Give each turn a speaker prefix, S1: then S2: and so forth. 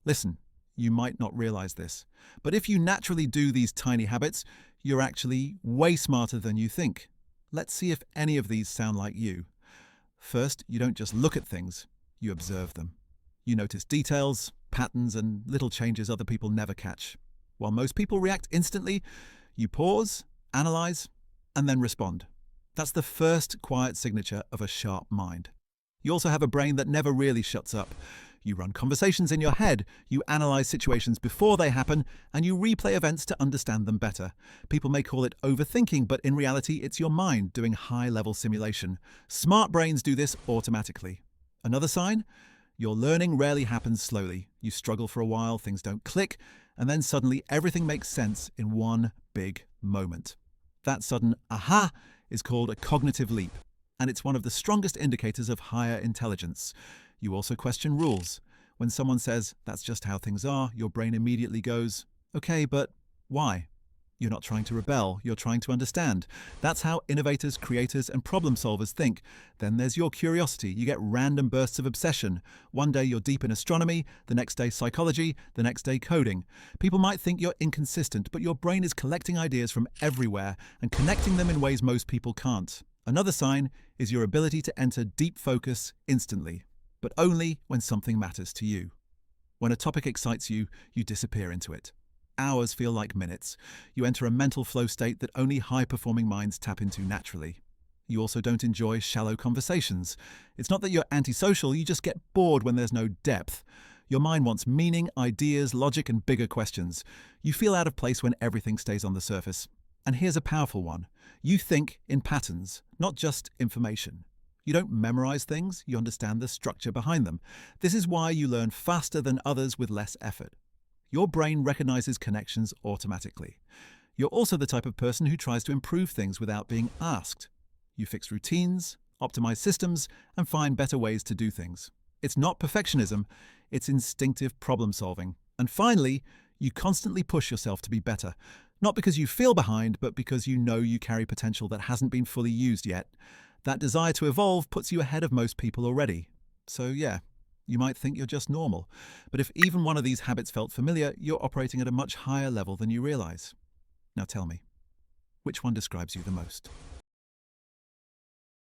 S1: Listen, you might not realize this, but if you naturally do these tiny habits, you're actually way smarter than you think. Let's see if any of these sound like you. First, you don't just look at things, you observe them. You notice details, patterns, and little changes other people never catch. While most people react instantly, you pause, analyze, and then respond. That's the first quiet signature of a sharp mind. You also have a brain that never really shuts up. You run conversations in your head, you analyze situations before they happen, and you replay events to understand them better. People may call it overthinking, but in reality, it's your mind doing high-level simulation. Smart brains do this automatically. Another sign? Your learning rarely happens slowly. You struggle for a while, things don't click, and then suddenly everything makes sense in one big moment. That sudden aha is called a cognitive leap, and it's one of the strongest indicators of higher intelligence. You also question rules. When someone says, "That's just how things are," your brain immediately goes, "Okay, but why?" You're not trying to rebel, you're trying to understand. That's how innovators, creators, and problem solvers think. Then there's your curiosity. You get random bursts of obsession. One day you're deep in astronomy, the next day psychology, the next day coding. People might think you're inconsistent, but your brain is collecting ideas from everywhere and connecting them in ways most people can't. Another sign is your ability to enter deep focus instantly, but only when something matters to you. When a topic excites you, you disappear into it. Hours feel like minutes. You enter a mental flow state that only high-performing minds tap into naturally. You also don't enjoy shallow conversations. It's not that you're antisocial, you just get bored when there's no depth. Your mind wants meaning, ideas, logic, and bigger questions. You feel out of place when everything stays on the surface. And here's a powerful one. You think in patterns, not just information. You don't memorize things, you understand the structure behind them. This is why you learn faster than others with less effort. Your brain recognizes connections automatically. You're also the type of person who tries to improve things without being asked. You fix routines, optimize systems, and find better ways to do things. It's not perfectionism, it's instinctive problem solving. And finally, you constantly push yourself to be better. Not because you feel behind, but because you know you carry potential that hasn't been fully used yet. That desire to evolve puts you ahead of most people already. So yeah, you might think you're just normal. But if even one of these habits felt familiar, you're operating at a much higher level than you realize. Now tell me, which one describes you the most?